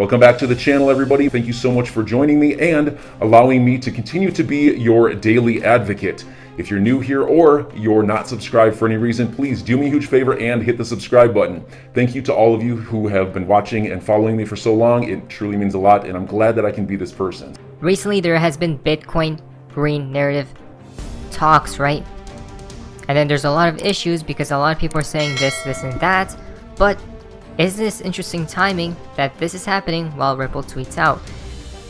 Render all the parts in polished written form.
Welcome back to the channel, everybody. Thank you so much for joining me and allowing me to continue to be your daily advocate. If you're new here or you're not subscribed for any reason, please do me a huge favor and hit the subscribe button. Thank you to all of you who have been watching and following me for so long. It truly means a lot, and I'm glad that I can be this person. Recently, there has been Bitcoin green narrative talks, right? And then there's a lot of issues because a lot of people are saying this, and that. But isn't this interesting timing that this is happening while Ripple tweets out?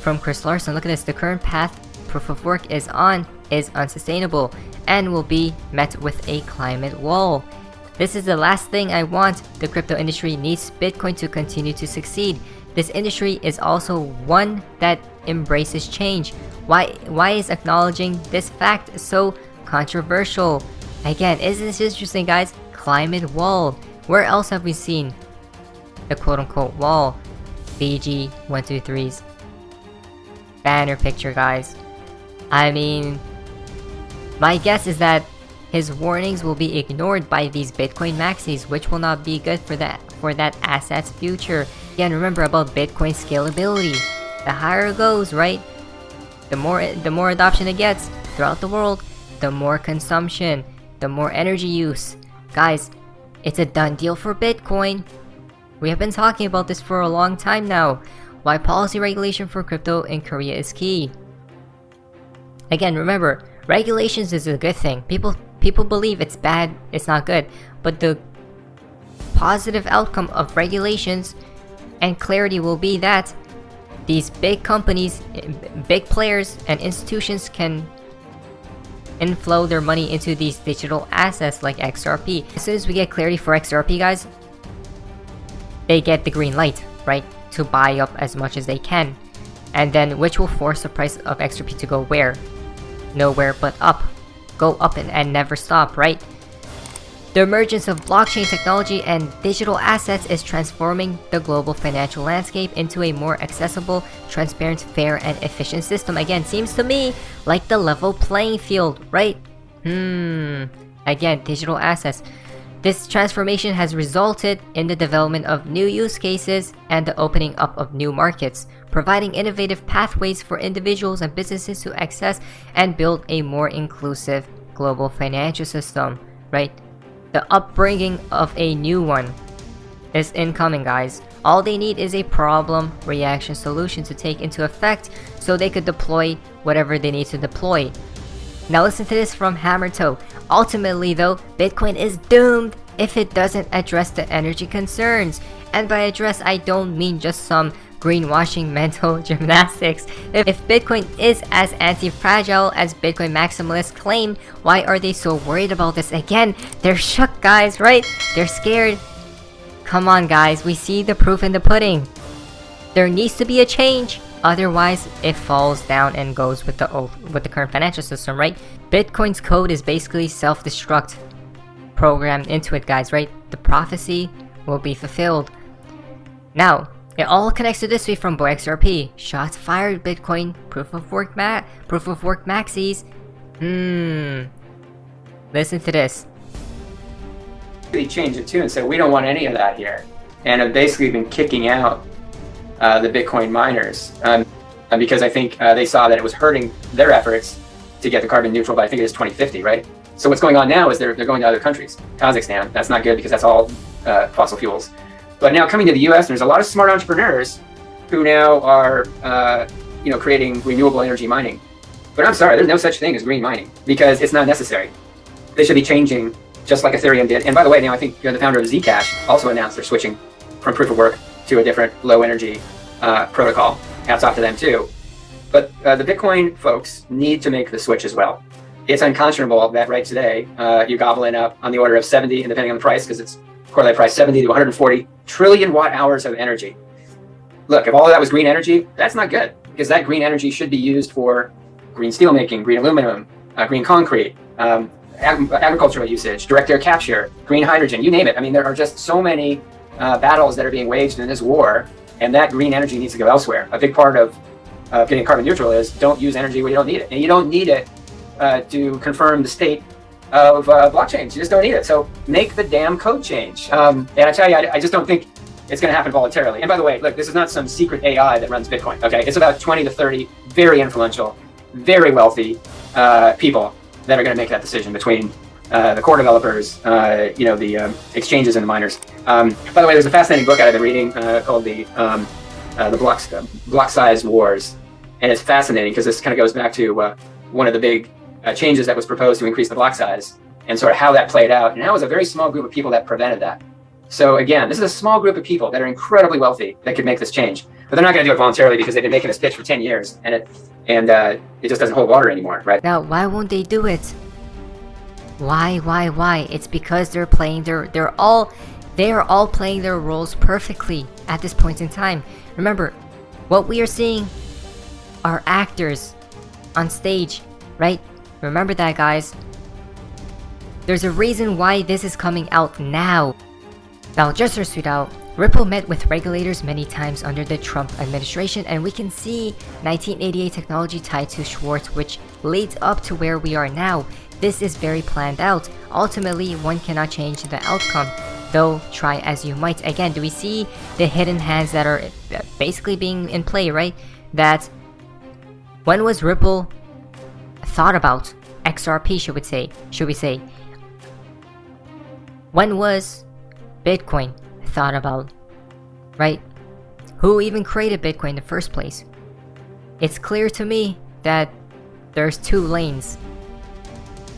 From Chris Larson, look at this. The current path proof of work is on is unsustainable and will be met with a climate wall. This is the last thing I want. The crypto industry needs Bitcoin to continue to succeed. This industry is also one that embraces change. Why is acknowledging this fact so controversial? Again, isn't this interesting, guys? Climate wall. Where else have we seen the quote-unquote wall? BG123's banner picture, guys. I mean, my guess is that his warnings will be ignored by these Bitcoin maxis, which will not be good for that asset's future. Again, remember about Bitcoin scalability. The higher it goes, right? The more adoption it gets throughout the world, the more consumption, the more energy use. Guys, it's a done deal for Bitcoin. We have been talking about this for a long time now. Why policy regulation for crypto in Korea is key. Again, remember, regulations is a good thing. People believe it's bad, it's not good. But the positive outcome of regulations and clarity will be that these big companies, big players, and institutions can inflow their money into these digital assets like XRP. As soon as we get clarity for XRP, guys, they get the green light, right, to buy up as much as they can, and then which will force the price of XRP to go where? Nowhere but up. Go up and never stop, right? The emergence of blockchain technology and digital assets is transforming the global financial landscape into a more accessible, transparent, fair, and efficient system. Again, seems to me like the level playing field, right? Again, digital assets. This transformation has resulted in the development of new use cases and the opening up of new markets, providing innovative pathways for individuals and businesses to access and build a more inclusive global financial system, right? The upbringing of a new one is incoming, guys. All they need is a problem reaction solution to take into effect so they could deploy whatever they need to deploy. Now listen to this from Hammer Toe. Ultimately though, Bitcoin is doomed if it doesn't address the energy concerns. And by address, I don't mean just some greenwashing mental gymnastics. If Bitcoin is as anti-fragile as Bitcoin maximalists claim, why are they so worried about this? Again, they're shook, guys, right? They're scared. Come on, guys, we see the proof in the pudding. There needs to be a change. Otherwise, it falls down and goes with the current financial system, right? Bitcoin's code is basically self-destruct programmed into it, guys, right? The prophecy will be fulfilled. Now, it all connects to this way from Boy XRP. Shots fired, Bitcoin. Proof of work maxis. Listen to this. They changed it too and said we don't want any of that here, and have basically been kicking out the Bitcoin miners because I think they saw that it was hurting their efforts to get the carbon neutral by, I think it is 2050, right? So what's going on now is they're going to other countries. Kazakhstan, that's not good because that's all fossil fuels. But now coming to the US, there's a lot of smart entrepreneurs who now are creating renewable energy mining. But I'm sorry, there's no such thing as green mining because it's not necessary. They should be changing just like Ethereum did. And by the way, now I think the founder of Zcash also announced they're switching from proof of work to a different low energy protocol. Hats off to them too. But the Bitcoin folks need to make the switch as well. It's unconscionable that right today you're gobbling up on the order of 70, and depending on the price, because it's correlated price, 70 to 140 trillion watt hours of energy. Look, if all of that was green energy, that's not good, because that green energy should be used for green steel making, green aluminum, green concrete, agricultural usage, direct air capture, green hydrogen, you name it. I mean, there are just so many battles that are being waged in this war, and that green energy needs to go elsewhere. A big part of getting carbon neutral is don't use energy where you don't need it. And you don't need it to confirm the state of blockchains. You just don't need it. So make the damn code change. And I tell you, I just don't think it's going to happen voluntarily. And by the way, look, this is not some secret AI that runs Bitcoin. Okay, it's about 20 to 30 very influential, very wealthy people that are going to make that decision between the core developers, the exchanges and the miners. By the way, there's a fascinating book I've been reading called the Block Size Wars, and it's fascinating because this kind of goes back to one of the big changes that was proposed to increase the block size, and sort of how that played out, and how it was a very small group of people that prevented that. So again, this is a small group of people that are incredibly wealthy that could make this change, but they're not going to do it voluntarily because they've been making this pitch for 10 years, and it just doesn't hold water anymore, right? Now, why won't they do it? Why? It's because they're playing they are all playing their roles perfectly at this point in time. Remember, what we are seeing are actors on stage, right? Remember that, guys. There's a reason why this is coming out now. Now, just to tweet out, Ripple met with regulators many times under the Trump administration, and we can see 1988 technology tied to Schwartz, which leads up to where we are now. This is very planned out. Ultimately, one cannot change the outcome, though try as you might. Again, do we see the hidden hands that are basically being in play, right? That when was Ripple thought about? XRP, should we say? When was Bitcoin thought about, right? Who even created Bitcoin in the first place? It's clear to me that there's two lanes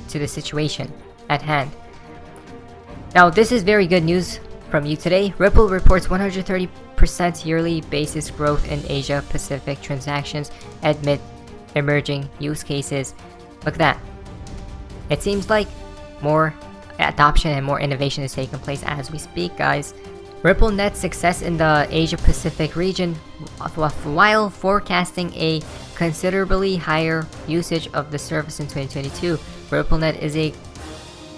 to the situation at hand. Now, this is very good news from you today. Ripple reports 130% yearly basis growth in Asia Pacific transactions amid emerging use cases. Look at that. It seems like more adoption and more innovation is taking place as we speak, guys. Ripple net success in the Asia Pacific region while forecasting a considerably higher usage of the service in 2022. RippleNet is a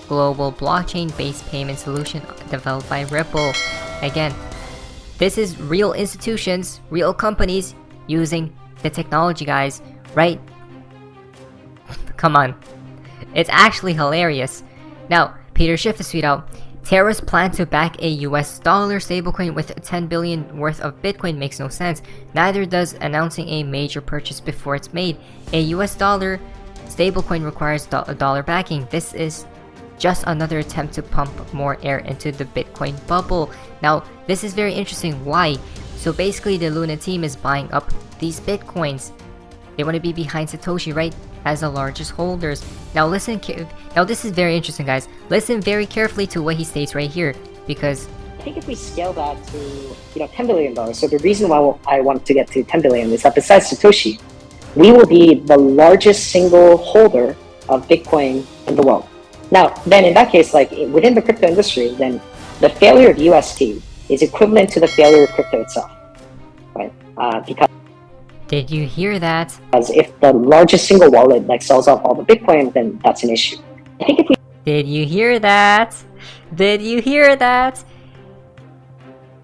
global blockchain-based payment solution developed by Ripple. Again, this is real institutions, real companies using the technology, guys, right? Come on. It's actually hilarious. Now, Peter Schiff has tweeted out, terrorists plan to back a US dollar stablecoin with 10 billion worth of Bitcoin makes no sense. Neither does announcing a major purchase before it's made. A US dollar stablecoin requires dollar backing. This is just another attempt to pump more air into the Bitcoin bubble. Now, this is very interesting. Why? So basically, the Luna team is buying up these Bitcoins. They want to be behind Satoshi, right? As the largest holders. Now listen, now this is very interesting, guys. Listen very carefully to what he states right here, because I think if we scale that to $10 billion, so the reason why I want to get to 10 billion is that besides Satoshi, we will be the largest single holder of Bitcoin in the world. Now, then in that case, like within the crypto industry, then the failure of UST is equivalent to the failure of crypto itself, right? Because did you hear that? If the largest single wallet sells off all the Bitcoin, then that's an issue. I think if we Did you hear that? Did you hear that?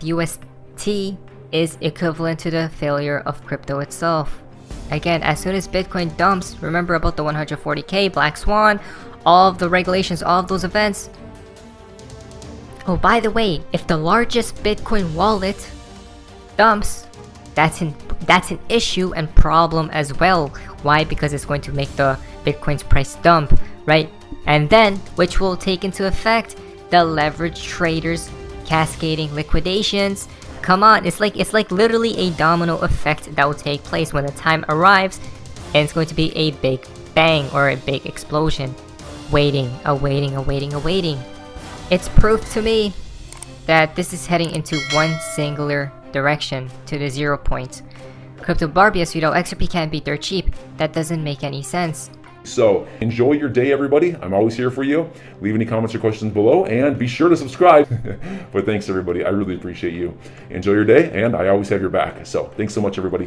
UST is equivalent to the failure of crypto itself. Again, as soon as Bitcoin dumps, remember about the 140k, Black Swan, all of the regulations, all of those events. Oh, by the way, if the largest Bitcoin wallet dumps, that's an issue and problem as well. Why? Because it's going to make the Bitcoin's price dump, right? And then, which will take into effect the leverage traders cascading liquidations. Come on, it's like literally a domino effect that will take place when the time arrives, and it's going to be a big bang or a big explosion. Awaiting. It's proof to me that this is heading into one singular direction, to the 0 point. Crypto Barbie, as you know, XRP can't be dirt cheap. That doesn't make any sense. So enjoy your day, everybody. I'm always here for you. Leave any comments or questions below, and be sure to subscribe. But thanks, everybody. I really appreciate you. Enjoy your day, and I always have your back. So thanks so much, everybody.